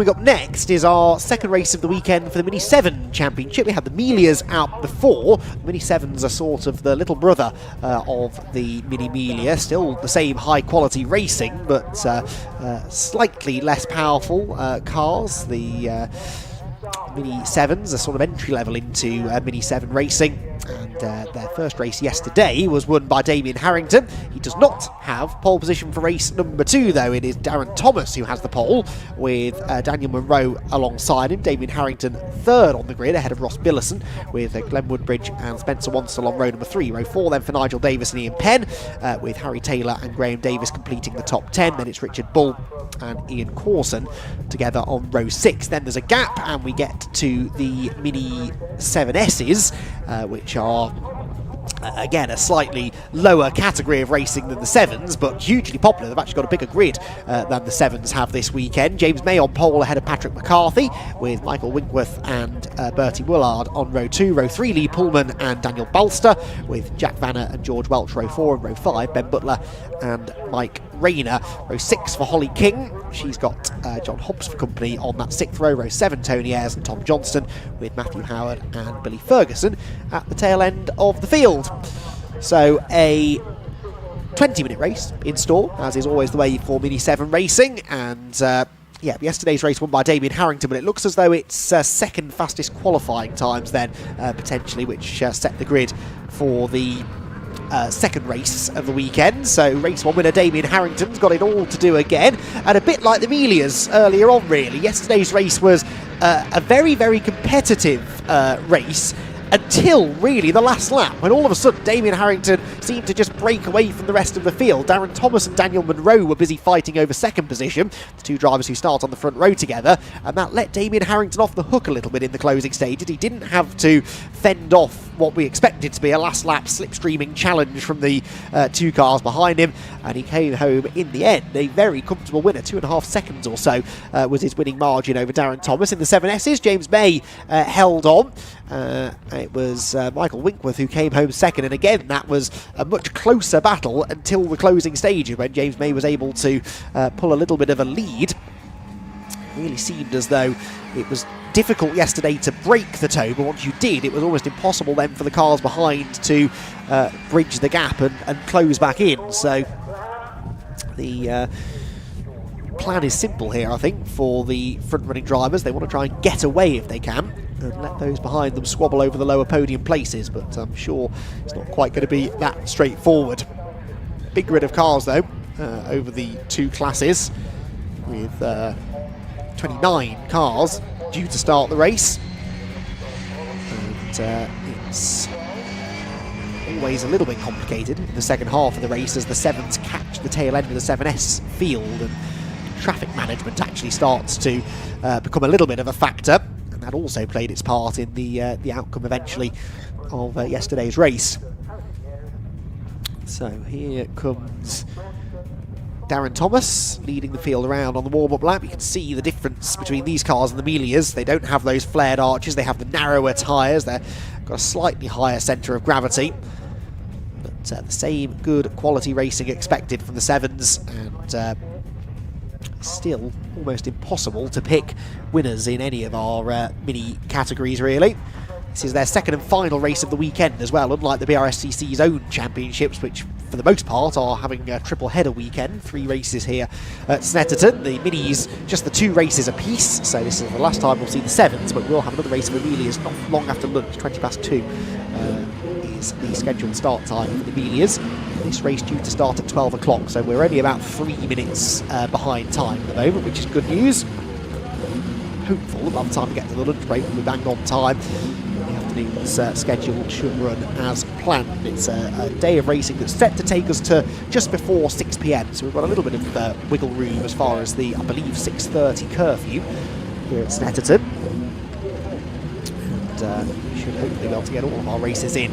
Coming up next is our second race of the weekend for the Mini 7 Championship. We had the Melias out before. The Mini 7s are sort of the little brother of the Mini Melia. Still the same high quality racing, but slightly less powerful cars. The Mini 7s are sort of entry level into Mini 7 racing. And their first race yesterday was won by Damien Harrington. He does not have pole position for race number 2, though. It is Darren Thomas who has the pole, with Daniel Munro alongside him. Damien Harrington third on the grid, ahead of Ross Billison, with Glenn Woodbridge and Spencer Wansell on row number 3. Row 4 then for Nigel Davis and Ian Penn, with Harry Taylor and Graham Davis completing the top 10. Then it's Richard Bull and Ian Corson together on row 6. Then there's a gap and we get to the Mini 7S's, which are again a slightly lower category of racing than the 7s, but hugely popular. They've actually got a bigger grid than the 7s have this weekend. James May on pole ahead of Patrick McCarthy, with Michael Winkworth and Bertie Willard on row 2. Row 3 Lee Pullman and Daniel Balster, with Jack Vanner and George Welch row 4. And row 5 Ben Butler and Mike Rayner. Row 6 for Holly King. She's got John Hobbs for company on that 6th row. Row 7 Tony Ayres and Tom Johnston, with Matthew Howard and Billy Ferguson at the tail end of the field. So a 20-minute race in store, as is always the way for Mini 7 racing. And yeah, yesterday's race won by Damien Harrington, but it looks as though it's second fastest qualifying times then, potentially, which set the grid for the second race of the weekend. So race 1 winner Damien Harrington's got it all to do again, and a bit like the Melias earlier on really. Yesterday's race was a very, very competitive race, until really the last lap, when all of a sudden Damien Harrington seemed to just break away from the rest of the field. Darren Thomas and Daniel Munro were busy fighting over second position, the two drivers who start on the front row together, and that let Damien Harrington off the hook a little bit in the closing stages. He didn't have to fend off what we expected to be a last lap slipstreaming challenge from the two cars behind him, and he came home in the end a very comfortable winner. 2.5 seconds or so was his winning margin over Darren Thomas. In the 7S's, James May held on. It was Michael Winkworth who came home second, and again that was a much closer battle until the closing stages, when James May was able to pull a little bit of a lead. It really seemed as though it was difficult yesterday to break the toe, but once you did, it was almost impossible then for the cars behind to bridge the gap and close back in. So the plan is simple here, I think, for the front-running drivers. They want to try and get away if they can, and let those behind them squabble over the lower podium places, but I'm sure it's not quite going to be that straightforward. Big grid of cars, though, over the two classes, with 29 cars due to start the race. And it's always a little bit complicated in the second half of the race, as the 7s catch the tail end of the 7S field, and traffic management actually starts to become a little bit of a factor, and that also played its part in the outcome eventually of yesterday's race. So here comes Darren Thomas leading the field around on the warm-up lap. You can see the difference between these cars and the Melias. They don't have those flared arches, they have the narrower tyres, they've got a slightly higher centre of gravity, but the same good quality racing expected from the 7s, and still almost impossible to pick winners in any of our mini categories really. This is their second and final race of the weekend as well, unlike the BRSCC's own championships, which for the most part are having a triple header weekend. 3 races here at Snetterton. The Minis, just the 2 races apiece, so this is the last time we'll see the 7s, but we'll have another race of Amelia's not long after lunch. 2:20 is the scheduled start time for the Amelia's. This race due to start at 12 o'clock, so we're only about 3 minutes behind time at the moment, which is good news. Hopeful that by the time we get to the lunch break we'll be bang on time. The afternoon's schedule should run as planned. It's a day of racing that's set to take us to just before 6 PM, so we've got a little bit of wiggle room as far as the, I believe, 6:30 curfew here at Snetterton. And we should hopefully be able to get all of our races in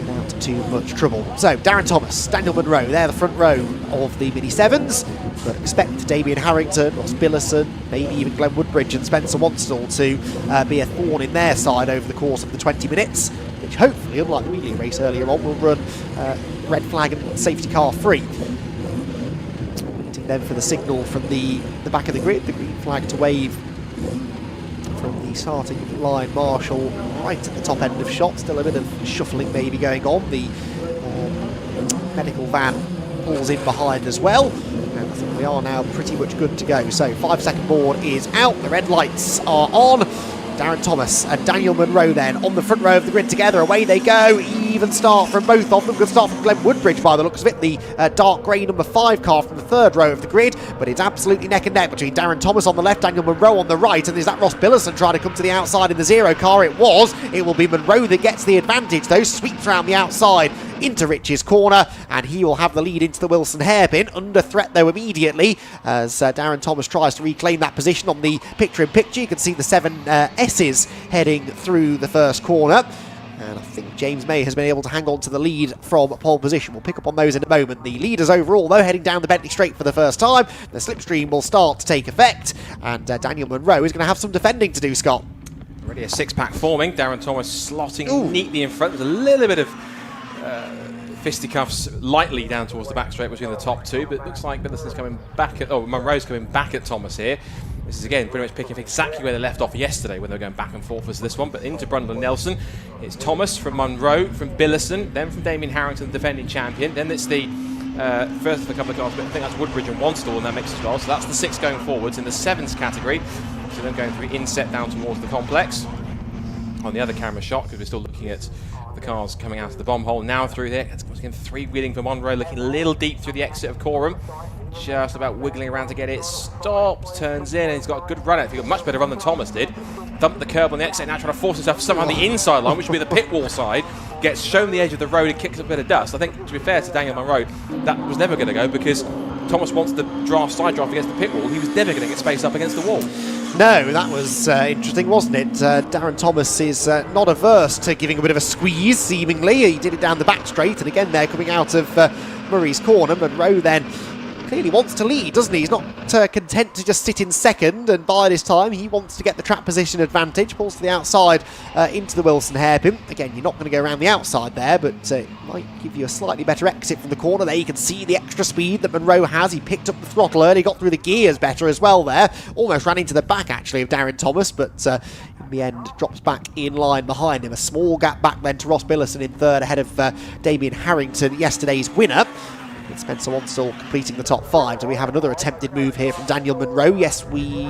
without too much trouble. So Darren Thomas, Daniel Munro, they're the front row of the Mini 7s, but expect Damien Harrington, Ross Billison, maybe even Glenn Woodbridge and Spencer Wansell to be a thorn in their side over the course of the 20 minutes, which hopefully, unlike the Wheelie race earlier on, will run red flag and safety car free. Waiting then for the signal from the back of the grid. The green flag flag to wave from the starting line marshal right at the top end of shot. Still a bit of shuffling maybe going on. The medical van pulls in behind as well. And I think we are now pretty much good to go. So 5-second board is out, the red lights are on. Darren Thomas and Daniel Munro then on the front row of the grid together. Away they go. Even start from both of them. Good start from Glenn Woodbridge by the looks of it. The dark grey number 5 car from the third row of the grid. But it's absolutely neck and neck between Darren Thomas on the left, Daniel Munro on the right. And is that Ross Billison trying to come to the outside in the 0 car? It was. It will be Munro that gets the advantage though. Sweeps around the outside into Rich's corner, and he will have the lead into the Wilson hairpin. Under threat though immediately as Darren Thomas tries to reclaim that position on the picture-in-picture. You can see the 7 S's heading through the first corner. And I think James May has been able to hang on to the lead from pole position. We'll pick up on those in a moment. The leaders overall, though, heading down the Bentley Straight for the first time. The slipstream will start to take effect, and Daniel Munro is going to have some defending to do, Scott. Already a six-pack forming. Darren Thomas slotting neatly in front. There's a little bit of fisticuffs lightly down towards the back straight between the top two, but it looks like Billison's coming back at, Munro's coming back at Thomas here. This is again pretty much picking up exactly where they left off yesterday when they were going back and forth as this one, but into Brundle and Nelson. It's Thomas from Munro, from Billison, then from Damien Harrington, the defending champion. Then it's the first of a couple of cars, but I think that's Woodbridge and Wanstall in that mix as well. So that's the 6 going forwards in the 7s category. So then going through inset down towards the complex. On the other camera shot, because we're still looking at the cars coming out of the bomb hole now through there. It's again 3-wheeling for Munro, looking a little deep through the exit of Coram. Just about wiggling around to get it stopped, turns in, and he's got a good run out. He's got a much better run than Thomas did. Dumped the curb on the exit, now trying to force himself somehow on the inside line, which would be the pit wall side. Gets shown the edge of the road and kicks up a bit of dust. I think, to be fair to Daniel Munro, that was never going to go because Thomas wants the side draft against the pit wall. He was never going to get spaced up against the wall. No, that was interesting, wasn't it? Darren Thomas is not averse to giving a bit of a squeeze, seemingly. He did it down the back straight, and again there coming out of Murray's corner. Munro then clearly wants to lead, doesn't he? He's not content to just sit in second, and by this time he wants to get the track position advantage. Pulls to the outside into the Wilson hairpin. Again, you're not going to go around the outside there, but it might give you a slightly better exit from the corner there. You can see the extra speed that Munro has. He picked up the throttle early, got through the gears better as well there. Almost ran into the back actually of Darren Thomas, but in the end drops back in line behind him. A small gap back then to Ross Billison in third ahead of Damien Harrington, yesterday's winner. With Spencer Wanstall completing the top 5. Do we have another attempted move here from Daniel Munro? Yes, we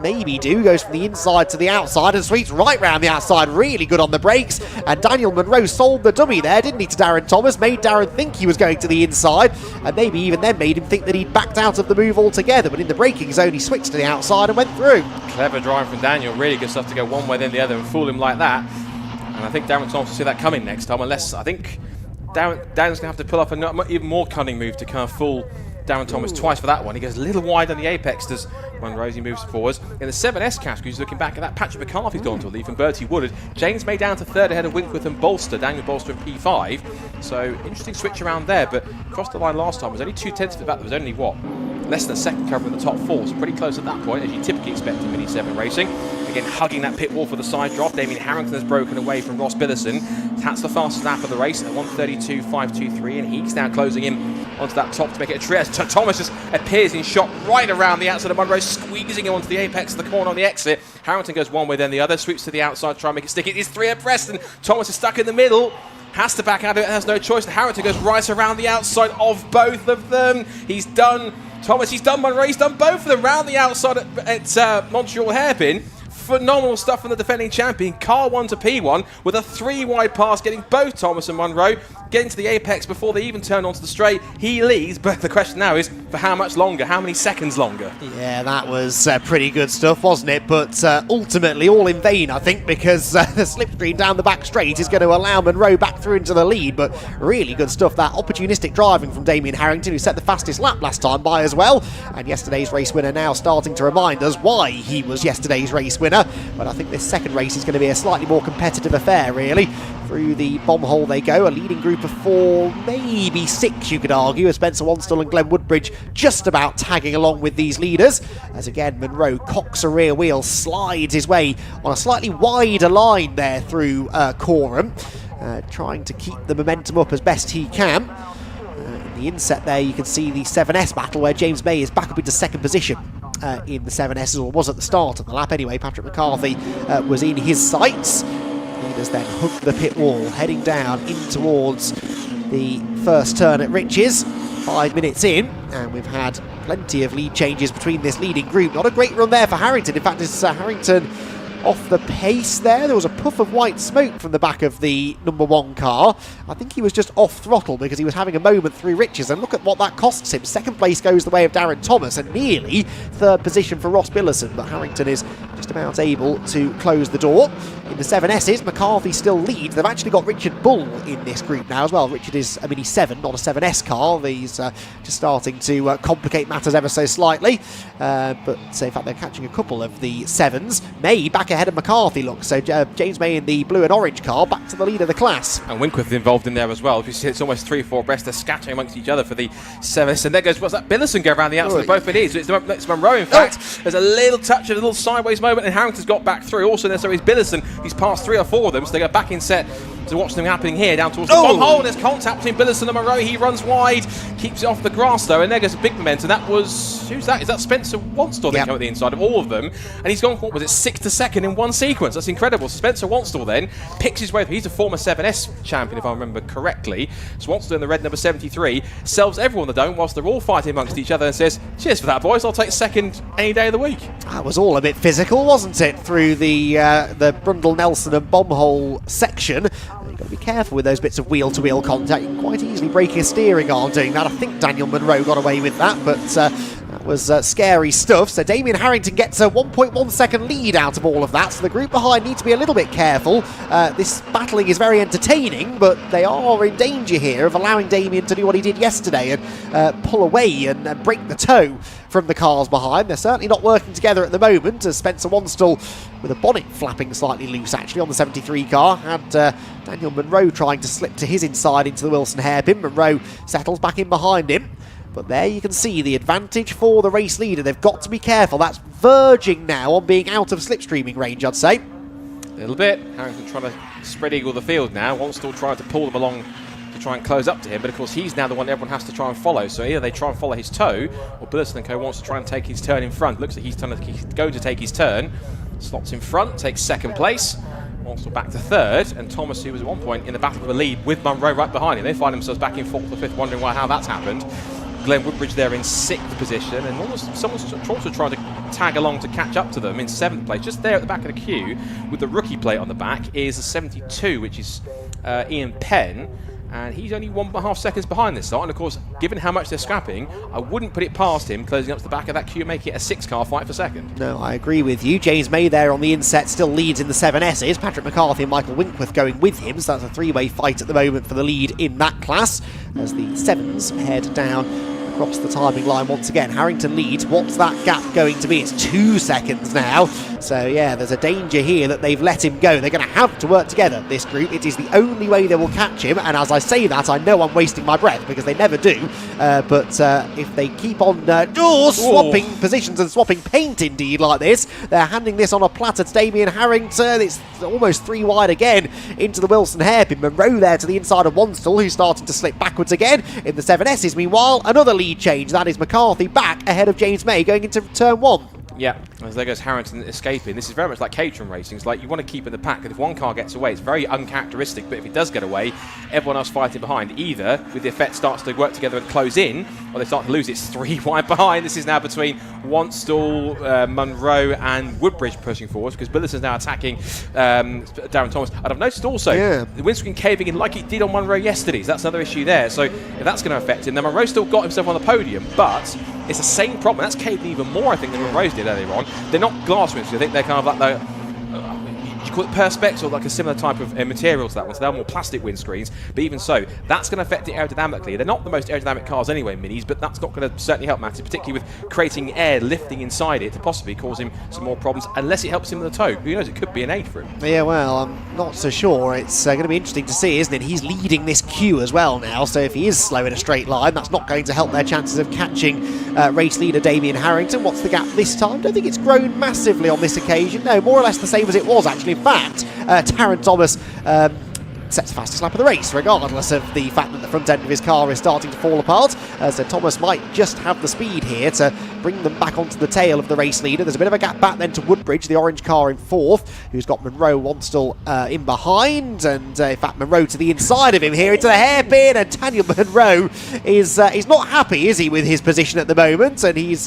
maybe do. Goes from the inside to the outside and sweeps right round the outside. Really good on the brakes. And Daniel Munro sold the dummy there, didn't he, to Darren Thomas? Made Darren think he was going to the inside, and maybe even then made him think that he'd backed out of the move altogether. But in the braking zone, he switched to the outside and went through. Clever drive from Daniel. Really good stuff to go one way then the other and fool him like that. And I think Darren Thomas will see that coming next time, unless I think Darren's going to have to pull off an even more cunning move to kind of fool Darren Thomas twice for that one. He goes a little wide on the apex, does Munro, he moves forwards. In the 7S category, he's looking back at that. Patrick McCarthy's gone to a lead from Bertie Woodard. James May down to third ahead of Winkworth and Bolster. Daniel Bolster in P5. So interesting switch around there, but across the line last time was only 2/10 of the back. There was only, what, less than a second cover in the top 4, so pretty close at that point, as you typically expect in Mini 7 racing. Again, hugging that pit wall for the side drop. Damien Harrington has broken away from Ross Billison. That's the fastest lap of the race at 1:32.523, and he's now closing in onto that top to make it a trio. Thomas just appears in shot right around the outside of Munro, squeezing him onto the apex of the corner on the exit. Harrington goes one way, then the other, sweeps to the outside, try and make it stick. It is 3 abreast, and Thomas is stuck in the middle. Has to back out of it, has no choice. And Harrington goes right around the outside of both of them. He's done Thomas, he's done Munro, he's done both of them round the outside at Montreal Hairpin. Phenomenal stuff from the defending champion. Car 1 to P1 with a 3-wide pass, getting both Thomas and Munro getting to the apex before they even turn onto the straight. He leads, but the question now is for how much longer? How many seconds longer? Yeah, that was pretty good stuff, wasn't it? But ultimately all in vain, I think, because the slipstream down the back straight is going to allow Munro back through into the lead. But really good stuff. That opportunistic driving from Damien Harrington, who set the fastest lap last time by as well. And yesterday's race winner now starting to remind us why he was yesterday's race winner. But I think this second race is going to be a slightly more competitive affair, really. Through the bomb hole they go, a leading group of 4, maybe 6 you could argue, as Spencer Wanstall and Glenn Woodbridge just about tagging along with these leaders. As again, Munro cocks a rear wheel, slides his way on a slightly wider line there through Coram, trying to keep the momentum up as best he can. In the inset there you can see the 7S battle where James May is back up into second position. in the 7S, or was at the start of the lap anyway. Patrick McCarthy was in his sights. Leaders then hooked the pit wall, heading down in towards the first turn at Riches. 5 minutes in, and we've had plenty of lead changes between this leading group. Not a great run there for Harrington. In fact, it's Harrington off the pace there. There was a puff of white smoke from the back of the number 1 car. I think he was just off throttle because he was having a moment through Riches, and look at what that costs him. Second place goes the way of Darren Thomas, and nearly third position for Ross Billison, but Harrington is just about able to close the door. In the 7Ss, McCarthy still leads. They've actually got Richard Bull in this group now as well. Richard is a Mini 7, not a 7S car. He's just starting to complicate matters ever so slightly. But in fact, they're catching a couple of the 7s. May back ahead of McCarthy, look. So James May in the blue and orange car, back to the lead of the class. And Winkworth is involved in there as well. If you see, it's almost 3 or 4 abreast. They're scattering amongst each other for the 7S. And there goes, what's that? Billison go around the outside. Both it is. It's Monroe, in fact. There's a little touch, a little sideways moment, and Harrington's got back through. Also, there is Billison. He's passed 3 or 4 of them, so they go back in set to watch them happening here down towards the bomb hole. There's contact between Billison and Monroe. He runs wide, keeps it off the grass though, and there goes a big momentum. That was, who's that? Is that Spencer Wanstall that came at the inside of all of them? And he's gone for, what was it, 6th to 2nd in one sequence. That's incredible. So Spencer Wanstall then picks his way through. He's a former 7S champion, if I remember correctly. So Wanstall in the red number 73 selves everyone the dome whilst they're all fighting amongst each other and says, cheers for that, boys. I'll take 2nd any day of the week. That was all a bit physical, wasn't it? Through the Brundle, Nelson and bomb hole section. You've got to be careful with those bits of wheel-to-wheel contact. You can quite easily break your steering arm doing that. I think Daniel Monroe got away with that, but that was scary stuff. So Damien Harrington gets a 1.1 second lead out of all of that, so the group behind need to be a little bit careful. This battling is very entertaining, but they are in danger here of allowing Damien to do what he did yesterday and pull away and break the toe from the cars behind. They're certainly not working together at the moment, as Spencer Wanstall, with a bonnet flapping slightly loose actually on the 73 car, had Daniel Monroe trying to slip to his inside into the Wilson hairpin. Monroe settles back in behind him. But there you can see the advantage for the race leader. They've got to be careful. That's verging now on being out of slipstreaming range, I'd say. A little bit. Harrington trying to spread eagle the field now. Wanstall trying to pull them along to try and close up to him, but of course he's now the one everyone has to try and follow. So either they try and follow his toe, or Billison & Co wants to try and take his turn in front. Looks like he's going to take his turn. Slots in front, takes 2nd place. Wanstall back to 3rd, and Thomas, who was at one point in the battle for the lead with Monroe right behind him. They find themselves back in 4th or 5th, wondering how that's happened. Glenn Woodbridge there in 6th position, and almost someone's also trying to tag along to catch up to them in 7th place. Just there at the back of the queue, with the rookie plate on the back, is a 72, which is Ian Penn. And he's only 1.5 seconds behind this lot. And of course, given how much they're scrapping, I wouldn't put it past him closing up to the back of that queue, making it a 6-car fight for 2nd. No, I agree with you. James May there on the inset still leads in the 7Ss. Patrick McCarthy and Michael Winkworth going with him. So that's a 3-way fight at the moment for the lead in that class, as the 7s head down across the timing line once again. Harrington leads. What's that gap going to be? It's 2 seconds now. So yeah, there's a danger here that they've let him go. They're going to have to work together, this group. It is the only way they will catch him, and as I say that, I know I'm wasting my breath because they never do. But if they keep on swapping positions and swapping paint indeed like this, they're handing this on a platter to Damien Harrington. It's almost 3 wide again into the Wilson hairpin. Monroe there to the inside of Wanstall, who's starting to slip backwards again. In the 7Ss, meanwhile, another lead change. That is McCarthy back ahead of James May going into turn 1. Yeah, as there goes Harrington escaping. This is very much like Caterham racing. It's like you want to keep in the pack, and if one car gets away, it's very uncharacteristic, but if it does get away, everyone else fighting behind. Either, with the effect, starts to work together and close in, or they start to lose. It's 3 wide behind. This is now between Wanstall, Monroe and Woodbridge pushing forward, because Billison's now attacking Darren Thomas. And I've noticed also the windscreen caving in like it did on Monroe yesterday. So that's another issue there. So if that's going to affect him, then Monroe still got himself on the podium, but it's the same problem. That's caved even more, I think, than Monroe's did earlier on. They're not glass windscreens. I think they're kind of like the you call it perspex or like a similar type of material to that one. So they're more plastic windscreens. But even so, that's going to affect it aerodynamically. They're not the most aerodynamic cars anyway, Minis, but that's not going to certainly help Matty, particularly with creating air lifting inside it to possibly cause him some more problems, unless it helps him with the toe. Who knows? It could be an aid for him. Yeah, well, I'm not so sure. It's going to be interesting to see, isn't it? He's leading this queue as well now, so if he is slow in a straight line, that's not going to help their chances of catching race leader Damien Harrington. What's the gap this time? Don't think it's grown massively on this occasion. No, more or less the same as it was, actually. In fact, Darren Thomas sets the fastest lap of the race, regardless of the fact that the front end of his car is starting to fall apart. So Thomas might just have the speed here to bring them back onto the tail of the race leader. There's a bit of a gap back then to Woodbridge, the orange car in 4th, who's got Monroe Wanstall in behind, and in fact Monroe to the inside of him here into the hairpin, and Daniel Monroe is he's not happy, is he, with his position at the moment, and he's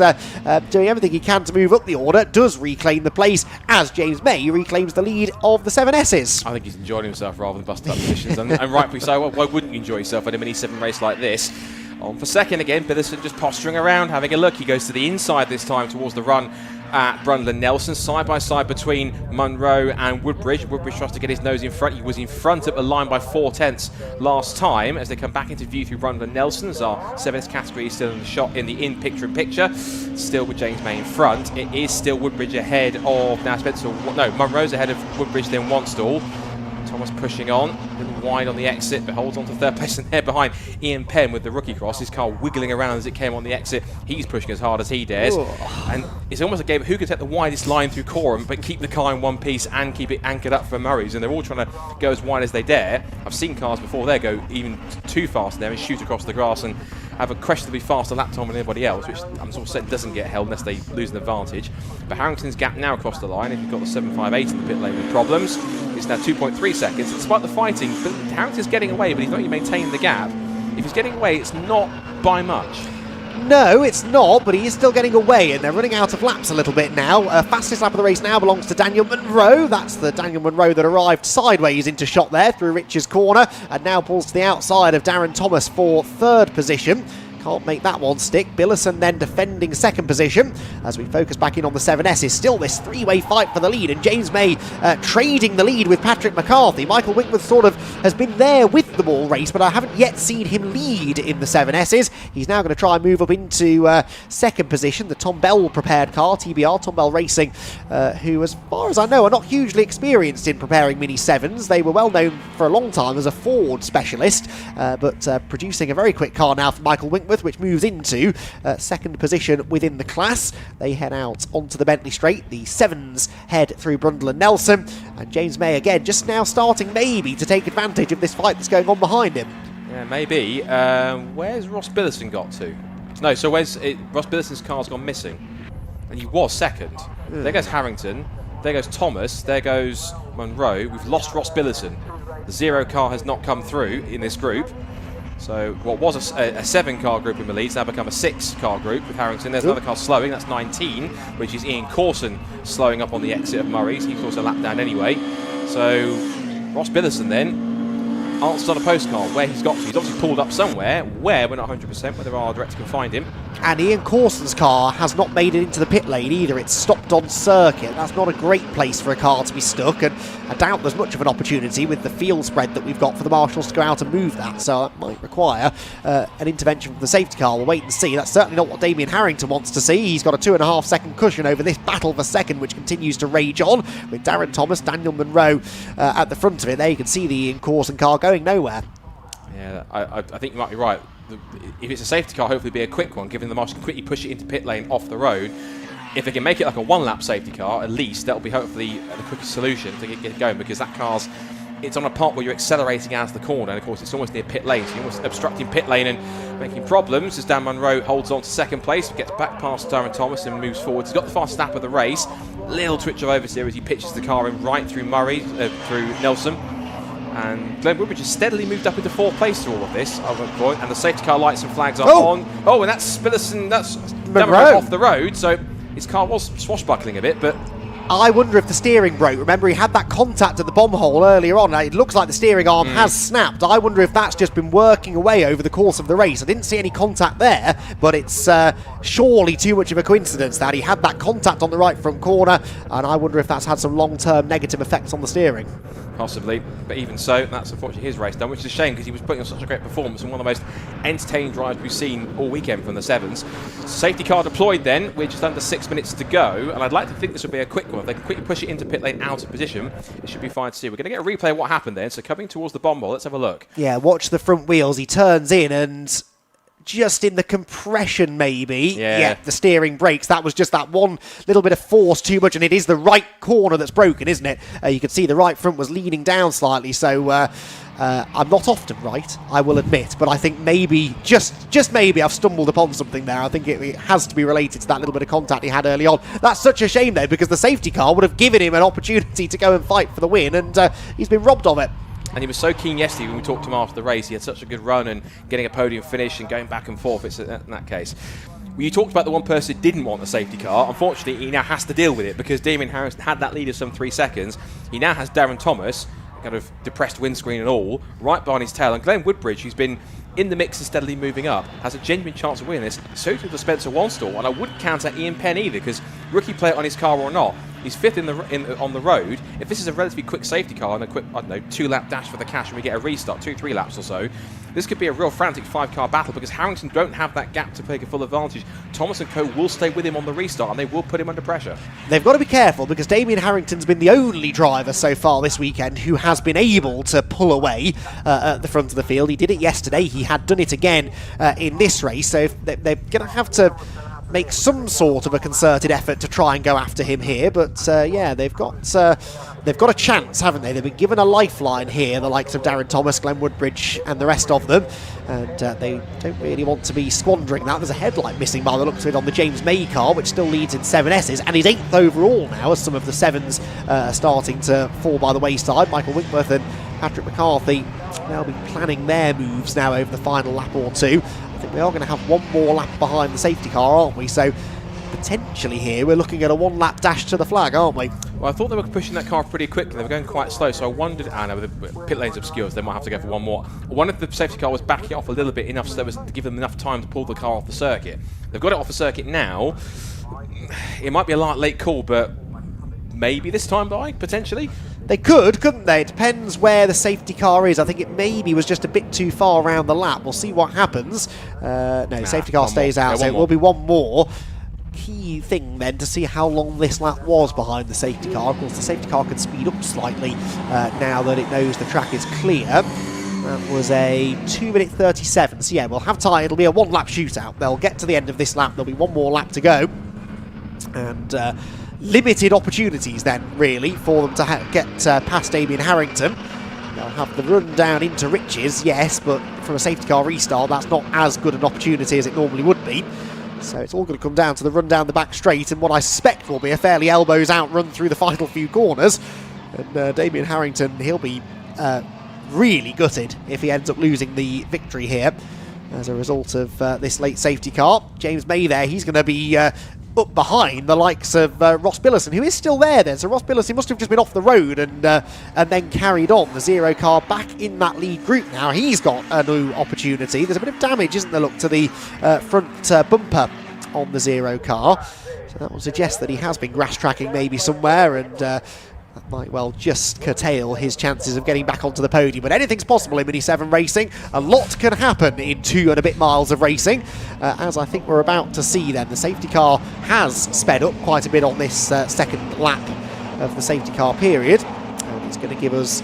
doing everything he can to move up the order, does reclaim the place as James May reclaims the lead of the 7Ss. I think he's enjoying himself rather than busting up positions, and rightfully so. Why wouldn't you enjoy yourself at a Mini 7 race like this? On for second again, Billerson just posturing around, having a look. He goes to the inside this time towards the run at Brundle and Nelson, side by side between Monroe and Woodbridge. Woodbridge tries to get his nose in front. He was in front at the line by 4/10 last time. As they come back into view through Brundle and Nelson, as our 7S category is still in the shot in the picture-in-picture, still with James May in front. It is still Woodbridge ahead of now Spencer. No, Monroe's ahead of Woodbridge, then Wanstall. Thomas pushing on, a little wide on the exit, but holds on to third place, and there behind Ian Penn with the rookie cross. His car wiggling around as it came on the exit. He's pushing as hard as he dares. Ooh. And it's almost a game of who can take the widest line through Coram but keep the car in one piece and keep it anchored up for Murray's, and they're all trying to go as wide as they dare. I've seen cars before there go even too fast there and shoot across the grass and have a questionably faster lap time than anybody else, which I'm sort of saying doesn't get held unless they lose an advantage. But Harrington's gap now across the line, if you've got the 758 in the pit lane with problems, it's now 2.3 seconds. Despite the fighting, but Harrington's getting away, but he's not even maintaining the gap. If he's getting away, it's not by much. No, it's not, but he is still getting away, and they're running out of laps a little bit now. Fastest lap of the race now belongs to Daniel Monroe. That's the Daniel Monroe that arrived sideways into shot there through Rich's corner, and now pulls to the outside of Darren Thomas for 3rd position. Can't make that one stick. Billerson then defending 2nd position as we focus back in on the 7Ss. Still this 3-way fight for the lead, and James May trading the lead with Patrick McCarthy. Michael Winkworth sort of has been there with them all race, but I haven't yet seen him lead in the 7Ss. He's now going to try and move up into 2nd position. The Tom Bell prepared car, TBR, Tom Bell Racing, who as far as I know are not hugely experienced in preparing Mini 7s. They were well known for a long time as a Ford specialist, but producing a very quick car now for Michael Winkworth, which moves into 2nd position within the class. They head out onto the Bentley Straight. The 7s head through Brundle and Nelson, and James May again just now starting maybe to take advantage of this fight that's going on behind him. Yeah, maybe. Where's Ross Billerson got to? No, so Ross Billerson's car's gone missing, and he was 2nd. There goes Harrington, there goes Thomas, there goes Monroe. We've lost Ross Billerson. The 0 car has not come through in this group. So what was a 7-car group in the lead, now become a 6-car group with Harrington. There's another car slowing, that's 19, which is Ian Corson slowing up on the exit of Murray's. He's also lap down anyway. So Ross Billerson then answers on a postcard where he's got to. He's obviously pulled up somewhere, where we're not 100%, whether our director can find him. And Ian Corson's car has not made it into the pit lane either. It's stopped on circuit. That's not a great place for a car to be stuck, and I doubt there's much of an opportunity with the field spread that we've got for the marshals to go out and move that, so that might require an intervention from the safety car. We'll wait and see. That's certainly not what Damien Harrington wants to see. He's got a 2.5 second cushion over this battle for 2nd, which continues to rage on with Darren Thomas, Daniel Monroe at the front of it. There you can see the Ian Corson car going nowhere. Yeah, I think you might be right. If it's a safety car, hopefully be a quick one, given the marshal can quickly push it into pit lane off the road. If they can make it like a 1-lap safety car, at least, that'll be hopefully the quickest solution to get going, because that car's, it's on a part where you're accelerating out of the corner, and of course it's almost near pit lane, so you're almost obstructing pit lane and making problems as Dan Monroe holds on to 2nd place, gets back past Darren Thomas and moves forward. He's got the fastest lap of the race. Little twitch of oversteer as he pitches the car in right through Murray, through Nelson. And Glenn Woodbridge has steadily moved up into 4th place through all of this, and the safety car lights and flags are on. Oh, and that's Billerson, that's Monroe off the road, so his car was swashbuckling a bit, but I wonder if the steering broke. Remember, he had that contact at the bomb hole earlier on. It looks like the steering arm has snapped. I wonder if that's just been working away over the course of the race. I didn't see any contact there, but it's surely too much of a coincidence that he had that contact on the right front corner, and I wonder if that's had some long-term negative effects on the steering. Possibly, but even so, that's unfortunately his race done, which is a shame because he was putting on such a great performance and one of the most entertaining drives we've seen all weekend from the 7s. Safety car deployed then, with just under 6 minutes to go, and I'd like to think this will be a quick one. If they can quickly push it into pit lane out of position, it should be fine to see. We're going to get a replay of what happened then, so coming towards the bomb hole, let's have a look. Yeah, watch the front wheels. He turns in and just in the compression, maybe. Yeah. The steering brakes. That was just that one little bit of force too much, and it is the right corner that's broken, isn't it? You can see the right front was leaning down slightly, so I'm not often right, I will admit, but I think maybe, just maybe, I've stumbled upon something there. I think it has to be related to that little bit of contact he had early on. That's such a shame, though, because the safety car would have given him an opportunity to go and fight for the win, and he's been robbed of it. And he was so keen yesterday when we talked to him after the race. He had such a good run and getting a podium finish and going back and forth. It's in that case. Well, you talked about the one person who didn't want the safety car. Unfortunately, he now has to deal with it because Damien Harrington had that lead of some 3 seconds. He now has Darren Thomas, kind of depressed windscreen and all, right behind his tail. And Glenn Woodbridge, who's been in the mix and steadily moving up, has a genuine chance of winning this. So too does Spencer Wanstall. And I wouldn't count out Ian Penn either, because rookie plate on his car or not, he's fifth on the road. If this is a relatively quick safety car and a quick, I don't know, 2-lap dash for the cash and we get a restart, 2-3 laps or so, this could be a real frantic 5-car battle because Harrington don't have that gap to take a full advantage. Thomas and co will stay with him on the restart and they will put him under pressure. They've got to be careful because Damien Harrington's been the only driver so far this weekend who has been able to pull away at the front of the field. He did it yesterday. He had done it again in this race. So they're going to have to make some sort of a concerted effort to try and go after him here, but yeah, they've got a chance, haven't they? They've been given a lifeline here, the likes of Darren Thomas, Glenn Woodbridge and the rest of them, and they don't really want to be squandering that. There's a headlight missing by the looks of it on the James May car, which still leads in 7Ss, and he's 8th overall now as some of the 7s are starting to fall by the wayside. Michael Winkworth and Patrick McCarthy, they'll be planning their moves now over the final lap or two. I think we are going to have one more lap behind the safety car, aren't we? So potentially here we're looking at a 1-lap dash to the flag, aren't we? Well, I thought they were pushing that car pretty quickly. They were going quite slow, so I wondered, the pit lane's obscure, so they might have to go for one more. One of the safety car was backing off a little bit enough so that was to give them enough time to pull the car off the circuit. They've got it off the circuit now. It might be a late call, but maybe this time by, potentially. They could, couldn't they? It depends where the safety car is. I think it maybe was just a bit too far around the lap. We'll see what happens. No, safety car stays out, so it will be one more. Key thing then to see how long this lap was behind the safety car. Of course, the safety car can speed up slightly now that it knows the track is clear. That was a 2-minute 37. So yeah, we'll have time. It'll be a 1-lap shootout. They'll get to the end of this lap. There'll be one more lap to go. And limited opportunities then, really, for them to get past Damien Harrington. They'll have the run down into Riches, yes, but from a safety car restart, that's not as good an opportunity as it normally would be. So it's all going to come down to the run down the back straight and what I suspect will be a fairly elbows out run through the final few corners. And Damien Harrington, he'll be really gutted if he ends up losing the victory here as a result of this late safety car. James May there, he's going to be up behind the likes of Ross Billison, who is still there then. So Ross Billison must have just been off the road and then carried on. The Zero car back in that lead group now. He's got a new opportunity. There's a bit of damage, isn't there, look, to the front bumper on the Zero car. So that would suggest that he has been grass tracking maybe somewhere, and that might well just curtail his chances of getting back onto the podium. But anything's possible in Mini 7 racing. A lot can happen in 2 and a bit miles of racing, as I think we're about to see then. The safety car has sped up quite a bit on this second lap of the safety car period, and it's going to give us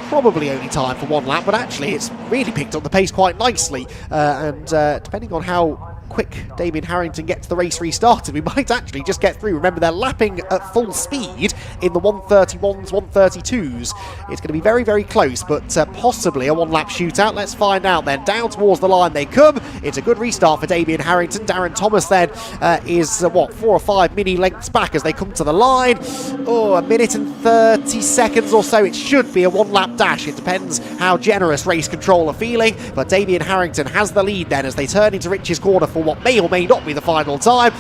probably only time for 1 lap, but actually it's really picked up the pace quite nicely, and depending on how quick Damien Harrington gets the race restarted, we might actually just get through. Remember, they're lapping at full speed in the 131s, 132s. It's going to be very, very close, but possibly a 1-lap shootout. Let's find out then. Down towards the line they come. It's a good restart for Damien Harrington. Darren Thomas then is, 4 or 5 mini lengths back as they come to the line. Oh, 1 minute and 30 seconds or so. It should be a 1-lap dash. It depends how generous race control are feeling, but Damien Harrington has the lead then as they turn into Rich's corner for what may or may not be the final time.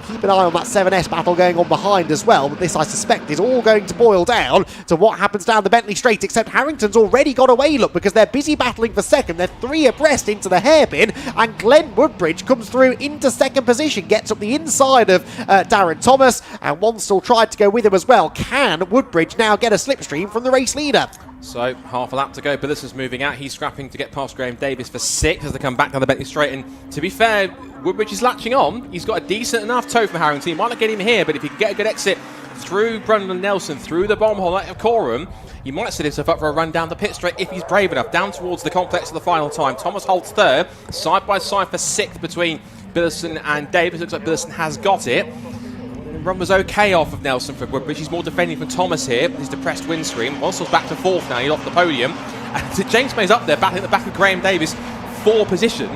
Keep an eye on that 7S battle going on behind as well, but this I suspect is all going to boil down to what happens down the Bentley Straight, except Harrington's already got away, look, because they're busy battling for second. They're 3 abreast into the hairpin, and Glenn Woodbridge comes through into second position, gets up the inside of Darren Thomas, and Wanstall tried to go with him as well. Can Woodbridge now get a slipstream from the race leader? So, half a lap to go. Billison's moving out. He's scrapping to get past Graham Davis for 6 as they come back down the Bentley Straight. And to be fair, Woodbridge is latching on. He's got a decent enough tow from Harrington. He might not get him here, but if he can get a good exit through Brundle Nelson, through the bomb hole at Coram. He might set himself up for a run down the pit straight if he's brave enough. Down towards the complex for the final time. Thomas holds third, side by side for sixth between Billison and Davis. Looks like Billison has got it. Run was okay off of Nelson for Woodbridge. He's more defending from Thomas here. His depressed windscreen. Wansell's back to fourth now. He's off the podium. And James May's up there, battling at the back of Graham Davis for position.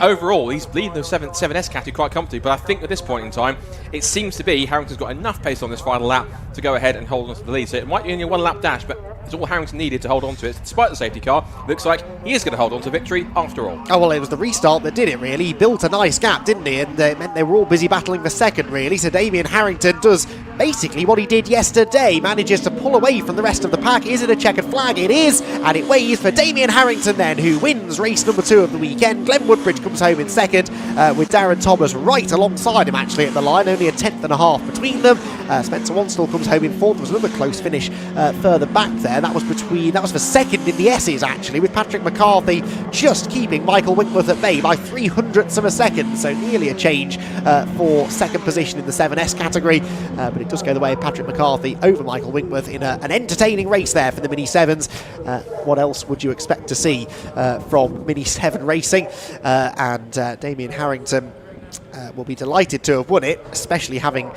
Overall, he's leading the 7S category quite comfortably, but I think at this point in time, it seems to be Harrington's got enough pace on this final lap to go ahead and hold on to the lead. So it might be only a one-lap dash, but it's all Harrington needed to hold on to it. Despite the safety car, looks like he is going to hold on to victory after all. Oh, well, it was the restart that did it, really. He built a nice gap, didn't he? And it meant they were all busy battling for second, really. So Damien Harrington does basically what he did yesterday, manages to pull away from the rest of the pack. Is it a checkered flag? It is, and it waves for Damien Harrington then, who wins race number 2 of the weekend. Glenn Woodbridge comes home in second, with Darren Thomas right alongside him, actually, at the line. Only a tenth and a half between them. Spencer Wanstall comes home in fourth. There was another close finish further back there. That was for second in the S's, actually, with Patrick McCarthy just keeping Michael Winkworth at bay by 300ths of a second. So nearly a change for second position in the 7S category. But it does go the way of Patrick McCarthy over Michael Winkworth in an entertaining race there for the Mini 7s. What else would you expect to see from Mini 7 racing? And Damien Harrington will be delighted to have won it, especially having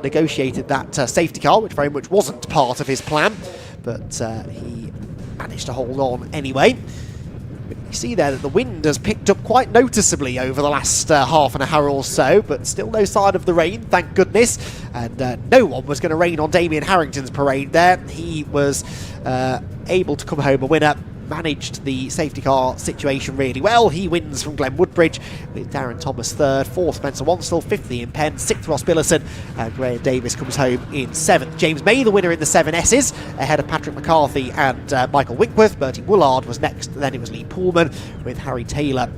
negotiated that safety car, which very much wasn't part of his plan, but he managed to hold on anyway. You see there that the wind has picked up quite noticeably over the last half an hour or so, but still no sign of the rain, thank goodness. And no one was going to rain on Damien Harrington's parade there. He was able to come home a winner, managed the safety car situation really well. He wins from Glenn Woodbridge, with Darren Thomas third, fourth Spencer Wanstall, fifth Ian Penn, sixth Ross Billison, and Graham Davis comes home in seventh. James May, the winner in the 7S's, ahead of Patrick McCarthy and Michael Winkworth. Bertie Woolard was next, then it was Lee Pullman, with Harry Taylor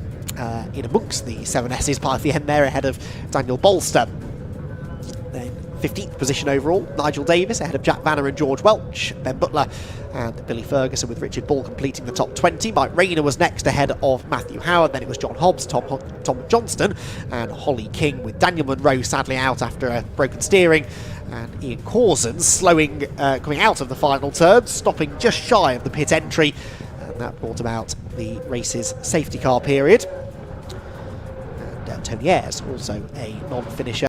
in amongst the 7S's by the end there, ahead of Daniel Bolster. Then 15th position overall, Nigel Davis ahead of Jack Vanner and George Welch, Ben Butler and Billy Ferguson, with Richard Bull completing the top 20. Mike Rayner was next ahead of Matthew Howard, then it was John Hobbs, Tom Johnston and Holly King, with Daniel Munro sadly out after a broken steering, and Ian Corson slowing, coming out of the final turn, stopping just shy of the pit entry, and that brought about the race's safety car period. And Tony Ayres, also a non-finisher.